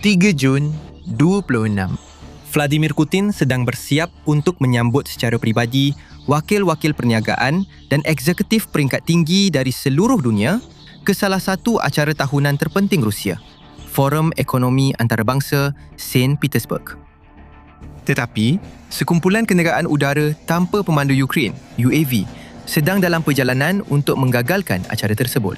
3 Jun 26. Vladimir Putin sedang bersiap untuk menyambut secara peribadi wakil-wakil perniagaan dan eksekutif peringkat tinggi dari seluruh dunia ke salah satu acara tahunan terpenting Rusia, Forum Ekonomi Antarabangsa Saint Petersburg. Tetapi, sekumpulan kenderaan udara tanpa pemandu Ukraine, UAV, sedang dalam perjalanan untuk menggagalkan acara tersebut.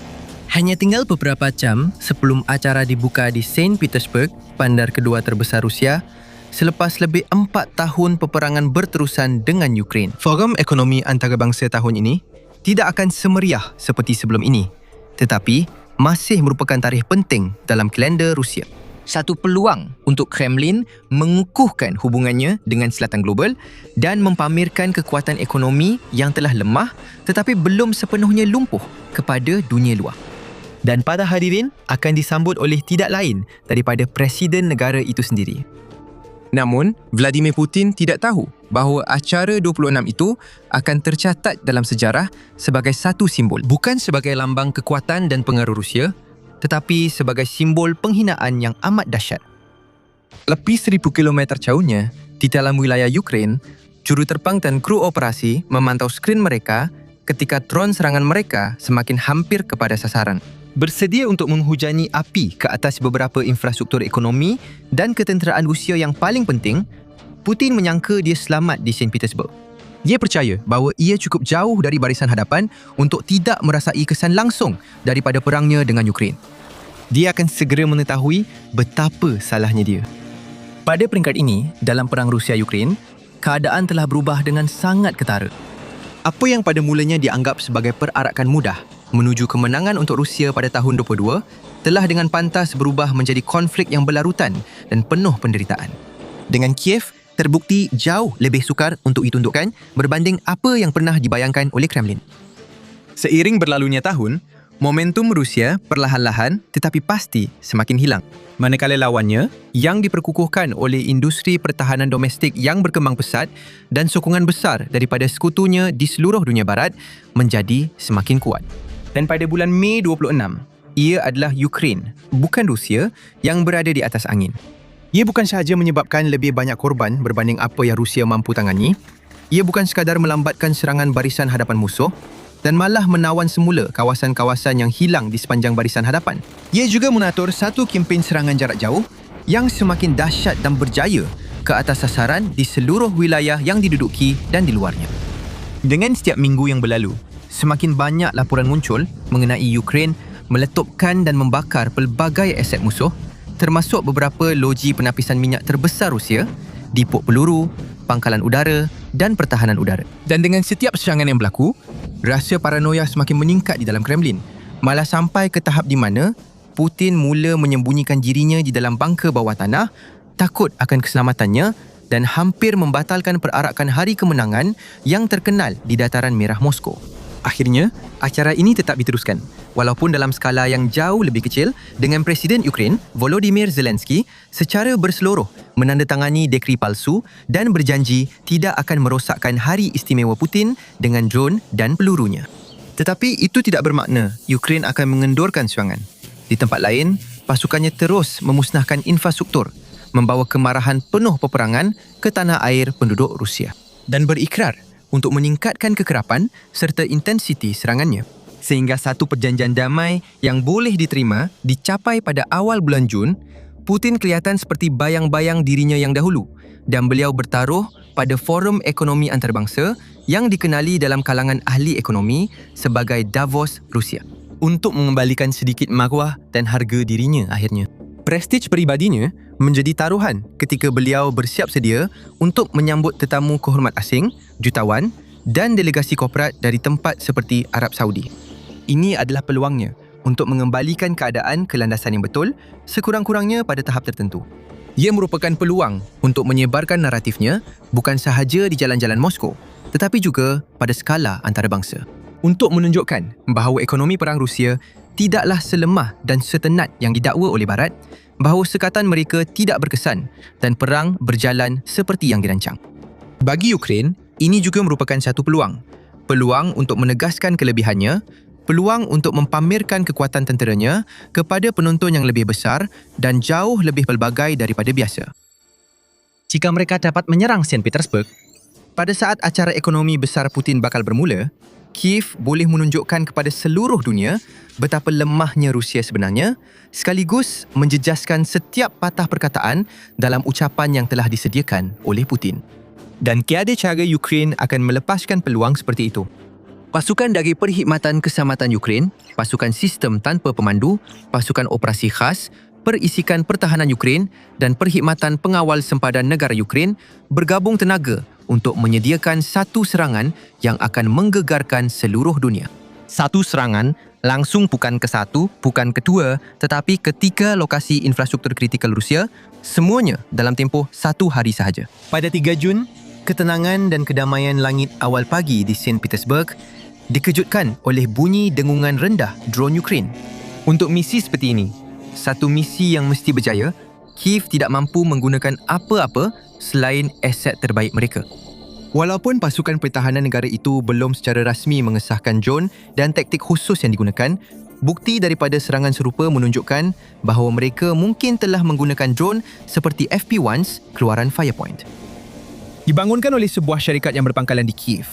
Hanya tinggal beberapa jam sebelum acara dibuka di Saint Petersburg, bandar kedua terbesar Rusia, selepas lebih 4 tahun peperangan berterusan dengan Ukraine. Forum Ekonomi Antarabangsa tahun ini tidak akan semeriah seperti sebelum ini, tetapi masih merupakan tarikh penting dalam kalender Rusia. Satu peluang untuk Kremlin mengukuhkan hubungannya dengan selatan global dan mempamerkan kekuatan ekonomi yang telah lemah tetapi belum sepenuhnya lumpuh kepada dunia luar. Dan para hadirin akan disambut oleh tidak lain daripada Presiden negara itu sendiri. Namun, Vladimir Putin tidak tahu bahawa acara 26 itu akan tercatat dalam sejarah sebagai satu simbol. Bukan sebagai lambang kekuatan dan pengaruh Rusia, tetapi sebagai simbol penghinaan yang amat dahsyat. Lebih 1,000 kilometer jauhnya, di dalam wilayah Ukraine, juruterbang dan kru operasi memantau skrin mereka ketika dron serangan mereka semakin hampir kepada sasaran. Bersedia untuk menghujani api ke atas beberapa infrastruktur ekonomi dan ketenteraan Rusia yang paling penting, Putin menyangka dia selamat di Saint Petersburg. Ia percaya bahawa ia cukup jauh dari barisan hadapan untuk tidak merasai kesan langsung daripada perangnya dengan Ukraine. Dia akan segera mengetahui betapa salahnya dia. Pada peringkat ini, dalam perang Rusia-Ukraine, keadaan telah berubah dengan sangat ketara. Apa yang pada mulanya dianggap sebagai perarakan mudah menuju kemenangan untuk Rusia pada tahun 22 telah dengan pantas berubah menjadi konflik yang berlarutan dan penuh penderitaan. Dengan Kiev terbukti jauh lebih sukar untuk ditundukkan berbanding apa yang pernah dibayangkan oleh Kremlin. Seiring berlalunya tahun, momentum Rusia perlahan-lahan tetapi pasti semakin hilang. Manakala lawannya, yang diperkukuhkan oleh industri pertahanan domestik yang berkembang pesat dan sokongan besar daripada sekutunya di seluruh dunia barat menjadi semakin kuat. Dan pada bulan Mei 26, ia adalah Ukraine, bukan Rusia, yang berada di atas angin. Ia bukan sahaja menyebabkan lebih banyak korban berbanding apa yang Rusia mampu tangani, ia bukan sekadar melambatkan serangan barisan hadapan musuh dan malah menawan semula kawasan-kawasan yang hilang di sepanjang barisan hadapan. Ia juga mengatur satu kempen serangan jarak jauh yang semakin dahsyat dan berjaya ke atas sasaran di seluruh wilayah yang diduduki dan di luarnya. Dengan setiap minggu yang berlalu, semakin banyak laporan muncul mengenai Ukraine meletupkan dan membakar pelbagai aset musuh, termasuk beberapa loji penapisan minyak terbesar Rusia, dipok peluru, pangkalan udara dan pertahanan udara. Dan dengan setiap serangan yang berlaku, rasa paranoia semakin meningkat di dalam Kremlin, malah sampai ke tahap di mana Putin mula menyembunyikan dirinya di dalam bangker bawah tanah, takut akan keselamatannya dan hampir membatalkan perarakan hari kemenangan yang terkenal di dataran merah Moskow. Akhirnya, acara ini tetap diteruskan, walaupun dalam skala yang jauh lebih kecil dengan Presiden Ukraine, Volodymyr Zelensky, secara berseluruh menandatangani dekri palsu dan berjanji tidak akan merosakkan hari istimewa Putin dengan drone dan pelurunya. Tetapi itu tidak bermakna Ukraine akan mengendurkan serangan. Di tempat lain, pasukannya terus memusnahkan infrastruktur, membawa kemarahan penuh peperangan ke tanah air penduduk Rusia dan berikrar untuk meningkatkan kekerapan serta intensiti serangannya. Sehingga satu perjanjian damai yang boleh diterima dicapai pada awal bulan Jun, Putin kelihatan seperti bayang-bayang dirinya yang dahulu dan beliau bertaruh pada Forum Ekonomi Antarabangsa yang dikenali dalam kalangan ahli ekonomi sebagai Davos Rusia untuk mengembalikan sedikit maruah dan harga dirinya akhirnya. Prestij peribadinya menjadi taruhan ketika beliau bersiap sedia untuk menyambut tetamu kehormat asing, jutawan dan delegasi korporat dari tempat seperti Arab Saudi. Ini adalah peluangnya untuk mengembalikan keadaan ke landasan yang betul sekurang-kurangnya pada tahap tertentu. Ia merupakan peluang untuk menyebarkan naratifnya bukan sahaja di jalan-jalan Moskow tetapi juga pada skala antarabangsa untuk menunjukkan bahawa ekonomi perang Rusia tidaklah selemah dan setenat yang didakwa oleh Barat, bahawa sekatan mereka tidak berkesan dan perang berjalan seperti yang dirancang. Bagi Ukraine, ini juga merupakan satu peluang untuk menegaskan kelebihannya, peluang untuk mempamerkan kekuatan tenteranya kepada penonton yang lebih besar dan jauh lebih pelbagai daripada biasa. Jika mereka dapat menyerang St. Petersburg, Pada saat acara ekonomi besar Putin bakal bermula, Kiev boleh menunjukkan kepada seluruh dunia betapa lemahnya Rusia sebenarnya, sekaligus menjejaskan setiap patah perkataan dalam ucapan yang telah disediakan oleh Putin. Dan tiada cara Ukraine akan melepaskan peluang seperti itu. Pasukan dari Perkhidmatan Keselamatan Ukraine, pasukan sistem tanpa pemandu, pasukan operasi khas, Perisikan Pertahanan Ukraine dan Perkhidmatan Pengawal Sempadan Negara Ukraine bergabung tenaga untuk menyediakan satu serangan yang akan menggegarkan seluruh dunia. Satu serangan langsung bukan ke satu, bukan kedua, tetapi ketiga lokasi infrastruktur kritikal Rusia, semuanya dalam tempoh 1 hari sahaja. Pada 3 Jun, ketenangan dan kedamaian langit awal pagi di St. Petersburg dikejutkan oleh bunyi dengungan rendah drone Ukraine. Untuk misi seperti ini, satu misi yang mesti berjaya, Kiev tidak mampu menggunakan apa-apa selain aset terbaik mereka. Walaupun pasukan pertahanan negara itu belum secara rasmi mengesahkan drone dan taktik khusus yang digunakan, bukti daripada serangan serupa menunjukkan bahawa mereka mungkin telah menggunakan drone seperti FP-1s keluaran Firepoint. Dibangunkan oleh sebuah syarikat yang berpangkalan di Kiev,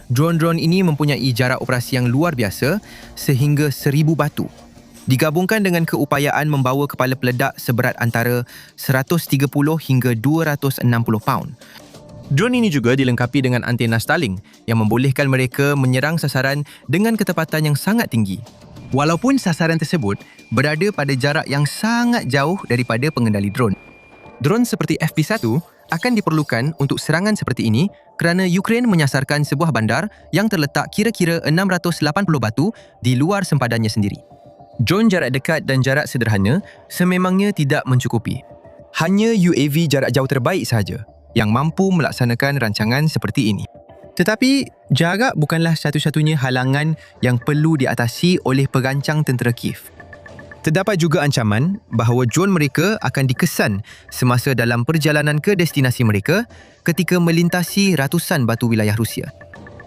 drone-drone ini mempunyai jarak operasi yang luar biasa sehingga 1000 batu. Digabungkan dengan keupayaan membawa kepala peledak seberat antara 130 hingga 260 paun. Drone ini juga dilengkapi dengan antena Starlink yang membolehkan mereka menyerang sasaran dengan ketepatan yang sangat tinggi. Walaupun sasaran tersebut berada pada jarak yang sangat jauh daripada pengendali drone. Drone seperti FP-1 akan diperlukan untuk serangan seperti ini kerana Ukraine menyasarkan sebuah bandar yang terletak kira-kira 680 batu di luar sempadannya sendiri. Drone jarak dekat dan jarak sederhana sememangnya tidak mencukupi. Hanya UAV jarak jauh terbaik sahaja yang mampu melaksanakan rancangan seperti ini. Tetapi, jarak bukanlah satu-satunya halangan yang perlu diatasi oleh perancang tentera Kiev. Terdapat juga ancaman bahawa drone mereka akan dikesan semasa dalam perjalanan ke destinasi mereka ketika melintasi ratusan batu wilayah Rusia.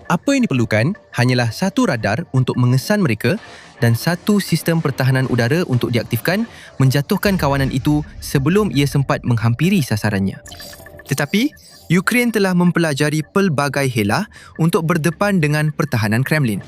Apa yang diperlukan hanyalah satu radar untuk mengesan mereka dan satu sistem pertahanan udara untuk diaktifkan menjatuhkan kawanan itu sebelum ia sempat menghampiri sasarannya. Tetapi, Ukraine telah mempelajari pelbagai helah untuk berdepan dengan pertahanan Kremlin.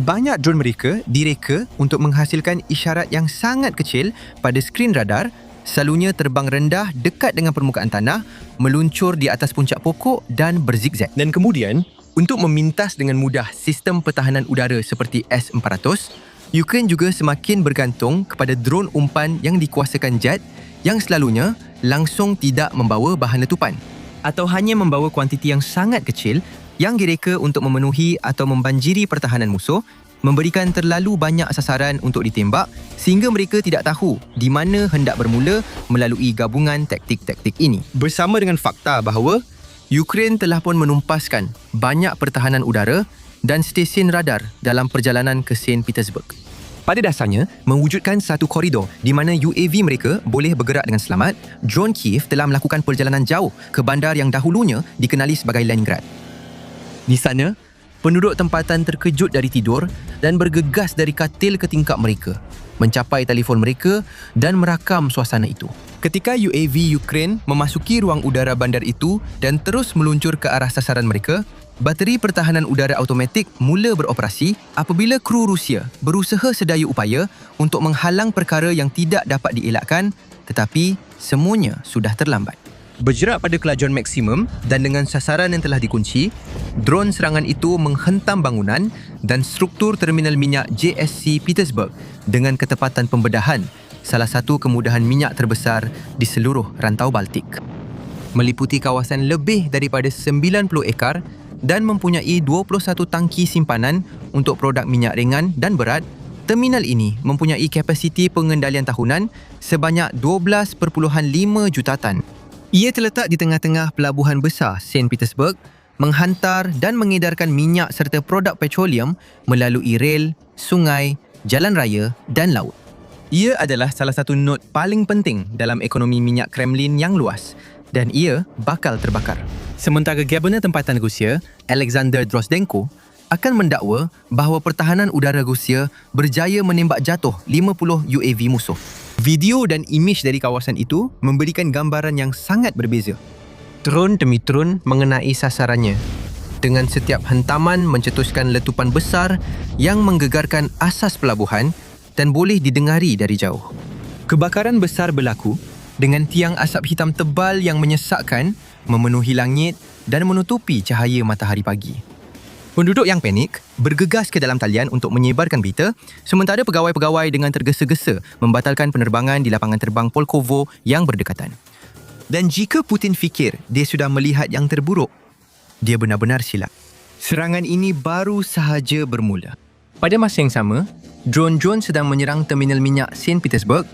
Banyak drone mereka direka untuk menghasilkan isyarat yang sangat kecil pada skrin radar, selalunya terbang rendah dekat dengan permukaan tanah, meluncur di atas puncak pokok dan berzigzag. Dan kemudian, untuk memintas dengan mudah sistem pertahanan udara seperti S-400, Ukraine juga semakin bergantung kepada drone umpan yang dikuasakan jet yang selalunya langsung tidak membawa bahan letupan atau hanya membawa kuantiti yang sangat kecil yang direka untuk memenuhi atau membanjiri pertahanan musuh, memberikan terlalu banyak sasaran untuk ditembak sehingga mereka tidak tahu di mana hendak bermula melalui gabungan taktik-taktik ini. Bersama dengan fakta bahawa Ukraine telah pun menumpaskan banyak pertahanan udara dan stesen radar dalam perjalanan ke St. Petersburg. Pada dasarnya, mewujudkan satu koridor di mana UAV mereka boleh bergerak dengan selamat, drone Kiev telah melakukan perjalanan jauh ke bandar yang dahulunya dikenali sebagai Leningrad. Di sana, penduduk tempatan terkejut dari tidur dan bergegas dari katil ke tingkap mereka, mencapai telefon mereka dan merakam suasana itu. Ketika UAV Ukraine memasuki ruang udara bandar itu dan terus meluncur ke arah sasaran mereka, bateri pertahanan udara automatik mula beroperasi apabila kru Rusia berusaha sedaya upaya untuk menghalang perkara yang tidak dapat dielakkan, tetapi semuanya sudah terlambat. Bergerak pada kelajuan maksimum dan dengan sasaran yang telah dikunci, drone serangan itu menghentam bangunan dan struktur terminal minyak JSC Petersburg dengan ketepatan pembedahan, salah satu kemudahan minyak terbesar di seluruh rantau Baltik. Meliputi kawasan lebih daripada 90 ekar dan mempunyai 21 tangki simpanan untuk produk minyak ringan dan berat, terminal ini mempunyai kapasiti pengendalian tahunan sebanyak 12.5 juta tan. Ia terletak di tengah-tengah pelabuhan besar St. Petersburg, menghantar dan mengedarkan minyak serta produk petroleum melalui rel, sungai, jalan raya dan laut. Ia adalah salah satu nod paling penting dalam ekonomi minyak Kremlin yang luas dan ia bakal terbakar. Sementara Gabenor Tempatan Rusia, Alexander Drozdenko, akan mendakwa bahawa pertahanan udara Rusia berjaya menembak jatuh 50 UAV musuh. Video dan imej dari kawasan itu memberikan gambaran yang sangat berbeza. Drone demi drone mengenai sasarannya, dengan setiap hentaman mencetuskan letupan besar yang menggegarkan asas pelabuhan dan boleh didengari dari jauh. Kebakaran besar berlaku dengan tiang asap hitam tebal yang menyesakkan, memenuhi langit dan menutupi cahaya matahari pagi. Penduduk yang panik bergegas ke dalam talian untuk menyebarkan berita, sementara pegawai-pegawai dengan tergesa-gesa membatalkan penerbangan di lapangan terbang Polkovo yang berdekatan. Dan jika Putin fikir dia sudah melihat yang terburuk, dia benar-benar silap. Serangan ini baru sahaja bermula. Pada masa yang sama, drone-drone sedang menyerang terminal minyak St. Petersburg.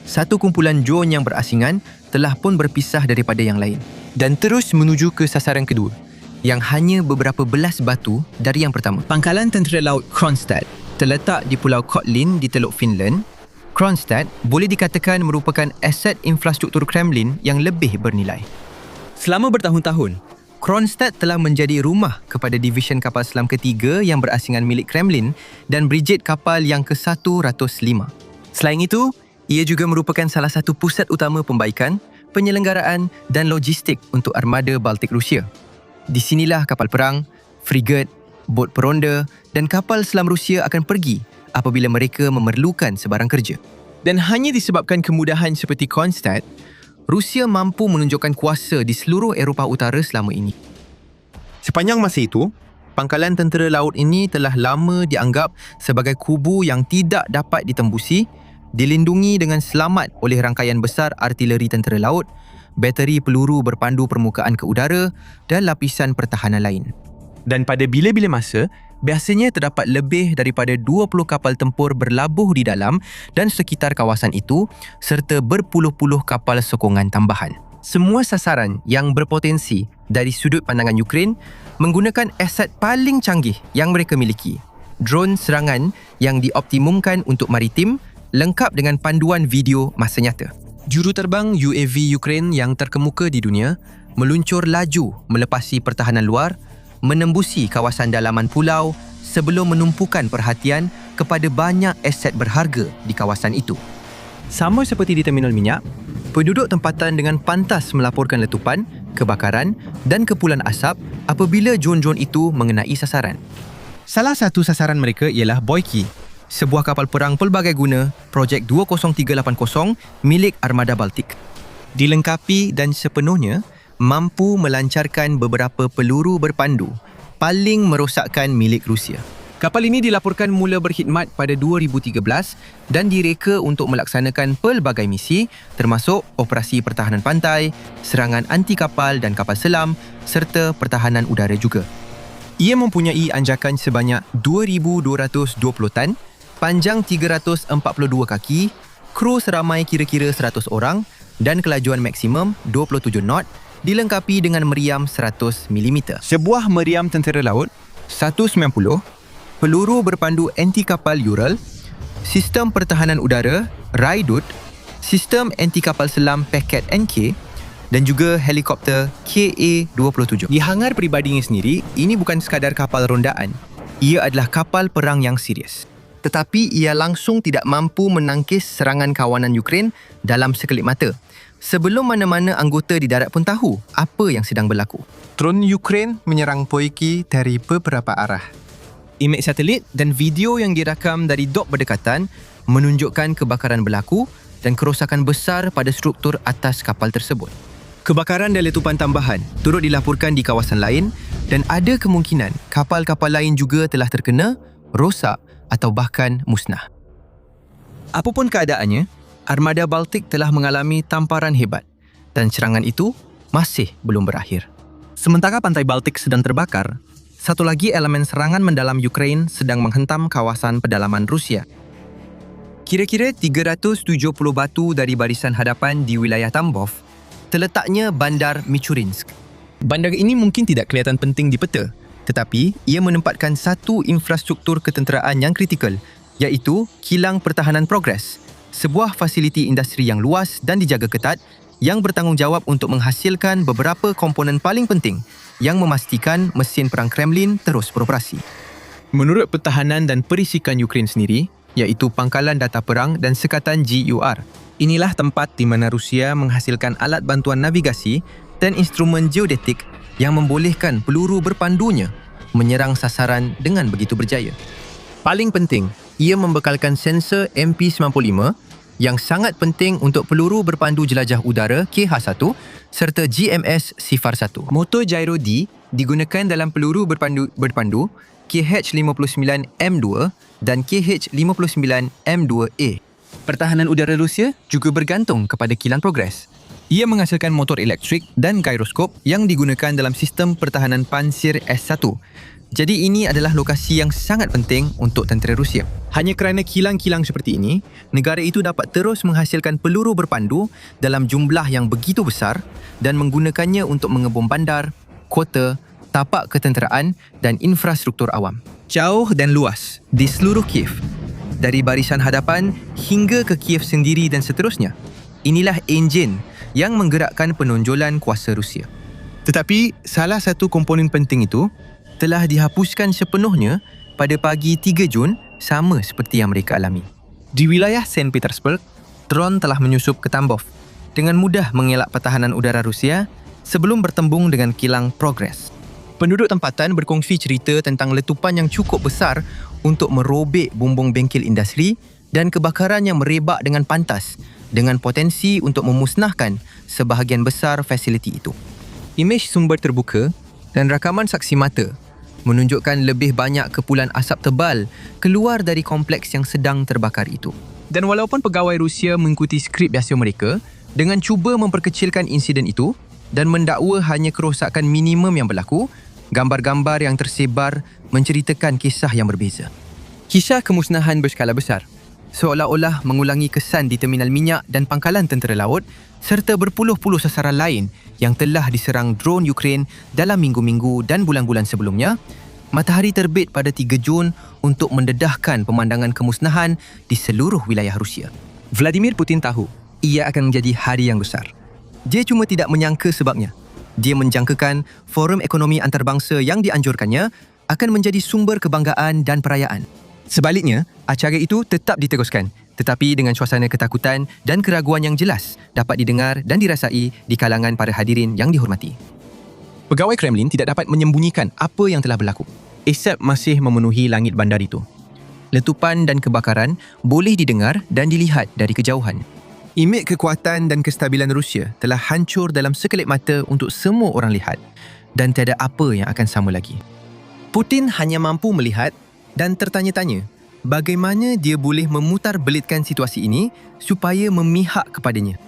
Satu kumpulan drone yang berasingan telah pun berpisah daripada yang lain dan terus menuju ke sasaran kedua, yang hanya beberapa belas batu dari yang pertama. Pangkalan Tentera Laut Kronstadt terletak di Pulau Kotlin di Teluk Finland. Kronstadt boleh dikatakan merupakan aset infrastruktur Kremlin yang lebih bernilai. Selama bertahun-tahun, Kronstadt telah menjadi rumah kepada Division Kapal Selam ketiga yang berasingan milik Kremlin dan Brigade Kapal yang ke-105. Selain itu, ia juga merupakan salah satu pusat utama pembaikan, penyelenggaraan dan logistik untuk armada Baltik Rusia. Di sinilah kapal perang, frigat, bot peronda dan kapal selam Rusia akan pergi apabila mereka memerlukan sebarang kerja. Dan hanya disebabkan kemudahan seperti Kronstadt, Rusia mampu menunjukkan kuasa di seluruh Eropah Utara selama ini. Sepanjang masa itu, pangkalan tentera laut ini telah lama dianggap sebagai kubu yang tidak dapat ditembusi, dilindungi dengan selamat oleh rangkaian besar artileri tentera laut, bateri peluru berpandu permukaan ke udara dan lapisan pertahanan lain. Dan pada bila-bila masa, biasanya terdapat lebih daripada 20 kapal tempur berlabuh di dalam dan sekitar kawasan itu serta berpuluh-puluh kapal sokongan tambahan. Semua sasaran yang berpotensi dari sudut pandangan Ukraine menggunakan aset paling canggih yang mereka miliki. Drone serangan yang dioptimumkan untuk maritim lengkap dengan panduan video masa nyata. Juruterbang UAV Ukraine yang terkemuka di dunia meluncur laju melepasi pertahanan luar, menembusi kawasan dalaman pulau sebelum menumpukan perhatian kepada banyak aset berharga di kawasan itu. Sama seperti di terminal minyak, penduduk tempatan dengan pantas melaporkan letupan, kebakaran dan kepulan asap apabila drone-drone itu mengenai sasaran. Salah satu sasaran mereka ialah Boyki, sebuah kapal perang pelbagai guna Projek 20380 milik Armada Baltik. Dilengkapi dan sepenuhnya mampu melancarkan beberapa peluru berpandu paling merosakkan milik Rusia. Kapal ini dilaporkan mula berkhidmat pada 2013 dan direka untuk melaksanakan pelbagai misi termasuk operasi pertahanan pantai, serangan anti kapal dan kapal selam serta pertahanan udara juga. Ia mempunyai anjakan sebanyak 2,220 tan, panjang 342 kaki, kru seramai kira-kira 100 orang dan kelajuan maksimum 27 knot, dilengkapi dengan meriam 100 mm. Sebuah meriam tentera laut 190, peluru berpandu anti kapal Ural, sistem pertahanan udara Raidut, sistem anti kapal selam Packet NK dan juga helikopter KA-27. Di hangar peribadinya sendiri, ini bukan sekadar kapal rondaan. Ia adalah kapal perang yang serius. Tetapi ia langsung tidak mampu menangkis serangan kawanan Ukraine dalam sekelip mata, sebelum mana-mana anggota di darat pun tahu apa yang sedang berlaku. Drone Ukraine menyerang Boyki dari beberapa arah. Imej satelit dan video yang dirakam dari dok berdekatan menunjukkan kebakaran berlaku dan kerosakan besar pada struktur atas kapal tersebut. Kebakaran dan letupan tambahan turut dilaporkan di kawasan lain dan ada kemungkinan kapal-kapal lain juga telah terkena, rosak atau bahkan musnah. Apapun keadaannya, Armada Baltik telah mengalami tamparan hebat dan serangan itu masih belum berakhir. Sementara pantai Baltik sedang terbakar, satu lagi elemen serangan mendalam Ukraine sedang menghentam kawasan pedalaman Rusia. Kira-kira 370 batu dari barisan hadapan di wilayah Tambov terletaknya Bandar Michurinsk. Bandar ini mungkin tidak kelihatan penting di peta, tetapi ia menempatkan satu infrastruktur ketenteraan yang kritikal, iaitu Kilang Pertahanan Progres, sebuah fasiliti industri yang luas dan dijaga ketat yang bertanggungjawab untuk menghasilkan beberapa komponen paling penting yang memastikan mesin perang Kremlin terus beroperasi. Menurut Pertahanan dan Perisikan Ukraine sendiri, iaitu Pangkalan Data Perang dan Sekatan GUR, inilah tempat di mana Rusia menghasilkan alat bantuan navigasi dan instrumen geodetik yang membolehkan peluru berpandunya menyerang sasaran dengan begitu berjaya. Paling penting, ia membekalkan sensor MP95 yang sangat penting untuk peluru berpandu jelajah udara KH-1 serta GMS Sifar 1. Motor gyro D digunakan dalam peluru berpandu KH-59M2 dan KH-59M2A. Pertahanan udara Rusia juga bergantung kepada kilang progres. Ia menghasilkan motor elektrik dan gyroskop yang digunakan dalam sistem pertahanan pansir S1. Jadi ini adalah lokasi yang sangat penting untuk tentera Rusia. Hanya kerana kilang-kilang seperti ini, negara itu dapat terus menghasilkan peluru berpandu dalam jumlah yang begitu besar dan menggunakannya untuk mengebom bandar, kota, tapak ketenteraan dan infrastruktur awam. Jauh dan luas di seluruh Kiev, dari barisan hadapan hingga ke Kiev sendiri dan seterusnya. Inilah enjin yang menggerakkan penonjolan kuasa Rusia. Tetapi salah satu komponen penting itu telah dihapuskan sepenuhnya pada pagi 3 Jun sama seperti yang mereka alami. Di wilayah St. Petersburg, dron telah menyusup ke Tambov dengan mudah mengelak pertahanan udara Rusia sebelum bertembung dengan kilang Progress. Penduduk tempatan berkongsi cerita tentang letupan yang cukup besar untuk merobek bumbung bengkel industri dan kebakaran yang merebak dengan pantas dengan potensi untuk memusnahkan sebahagian besar fasiliti itu. Imej sumber terbuka dan rakaman saksi mata menunjukkan lebih banyak kepulan asap tebal keluar dari kompleks yang sedang terbakar itu. Dan walaupun pegawai Rusia mengikuti skrip biasa mereka dengan cuba memperkecilkan insiden itu dan mendakwa hanya kerosakan minimum yang berlaku, gambar-gambar yang tersebar menceritakan kisah yang berbeza. Kisah kemusnahan berskala besar, seolah-olah mengulangi kesan di terminal minyak dan pangkalan tentera laut serta berpuluh-puluh sasaran lain yang telah diserang drone Ukraine dalam minggu-minggu dan bulan-bulan sebelumnya. Matahari terbit pada 3 Jun untuk mendedahkan pemandangan kemusnahan di seluruh wilayah Rusia. Vladimir Putin tahu ia akan menjadi hari yang besar. Dia cuma tidak menyangka sebabnya. Dia menjangkakan forum ekonomi antarabangsa yang dianjurkannya akan menjadi sumber kebanggaan dan perayaan. Sebaliknya, acara itu tetap diteruskan, tetapi dengan suasana ketakutan dan keraguan yang jelas dapat didengar dan dirasai di kalangan para hadirin yang dihormati. Pegawai Kremlin tidak dapat menyembunyikan apa yang telah berlaku. Asap masih memenuhi langit bandar itu. Letupan dan kebakaran boleh didengar dan dilihat dari kejauhan. Imej kekuatan dan kestabilan Rusia telah hancur dalam sekelip mata untuk semua orang lihat dan tiada apa yang akan sama lagi. Putin hanya mampu melihat dan tertanya-tanya bagaimana dia boleh memutarbelitkan situasi ini supaya memihak kepadanya.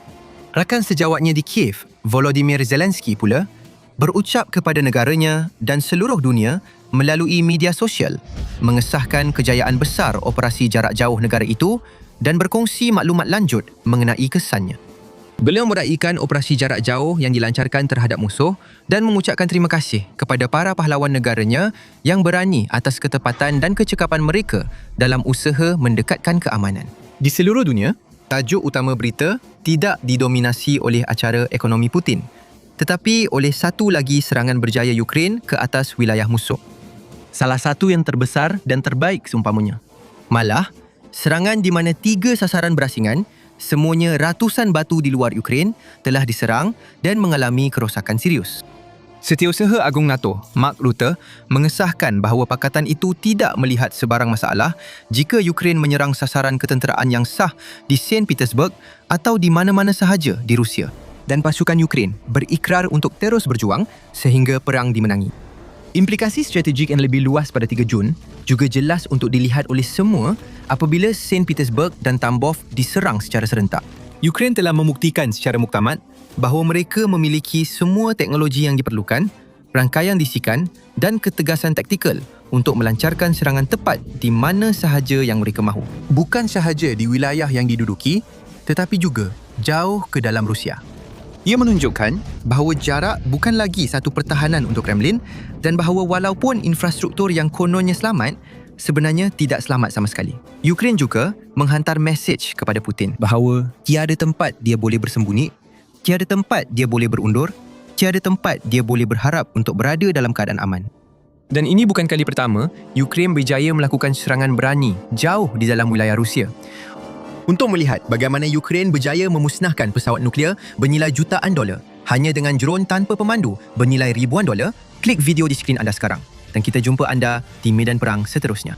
Rakan sejawatnya di Kiev, Volodymyr Zelensky pula, berucap kepada negaranya dan seluruh dunia melalui media sosial mengesahkan kejayaan besar operasi jarak jauh negara itu dan berkongsi maklumat lanjut mengenai kesannya. Beliau meraihkan operasi jarak jauh yang dilancarkan terhadap musuh dan mengucapkan terima kasih kepada para pahlawan negaranya yang berani atas ketepatan dan kecekapan mereka dalam usaha mendekatkan keamanan. Di seluruh dunia, tajuk utama berita tidak didominasi oleh acara ekonomi Putin, tetapi oleh satu lagi serangan berjaya Ukraine ke atas wilayah musuh. Salah satu yang terbesar dan terbaik seumpamanya. Malah, serangan di mana 3 sasaran berasingan, semuanya ratusan batu di luar Ukraine, telah diserang dan mengalami kerosakan serius. Setiausaha Agung NATO, Mark Rutte, mengesahkan bahawa pakatan itu tidak melihat sebarang masalah jika Ukraine menyerang sasaran ketenteraan yang sah di St. Petersburg atau di mana-mana sahaja di Rusia. Dan pasukan Ukraine berikrar untuk terus berjuang sehingga perang dimenangi. Implikasi strategik yang lebih luas pada 3 Jun juga jelas untuk dilihat oleh semua apabila St. Petersburg dan Tambov diserang secara serentak. Ukraine telah membuktikan secara muktamad bahawa mereka memiliki semua teknologi yang diperlukan, rangkaian disikan dan ketegasan taktikal untuk melancarkan serangan tepat di mana sahaja yang mereka mahu. Bukan sahaja di wilayah yang diduduki, tetapi juga jauh ke dalam Rusia. Ia menunjukkan bahawa jarak bukan lagi satu pertahanan untuk Kremlin dan bahawa walaupun infrastruktur yang kononnya selamat, sebenarnya tidak selamat sama sekali. Ukraine juga menghantar mesej kepada Putin bahawa tiada tempat dia boleh bersembunyi, tiada tempat dia boleh berundur, tiada tempat dia boleh berharap untuk berada dalam keadaan aman. Dan ini bukan kali pertama Ukraine berjaya melakukan serangan berani jauh di dalam wilayah Rusia. Untuk melihat bagaimana Ukraine berjaya memusnahkan pesawat nuklear bernilai jutaan dolar hanya dengan drone tanpa pemandu bernilai ribuan dolar, klik video di skrin anda sekarang. Dan kita jumpa anda di medan perang seterusnya.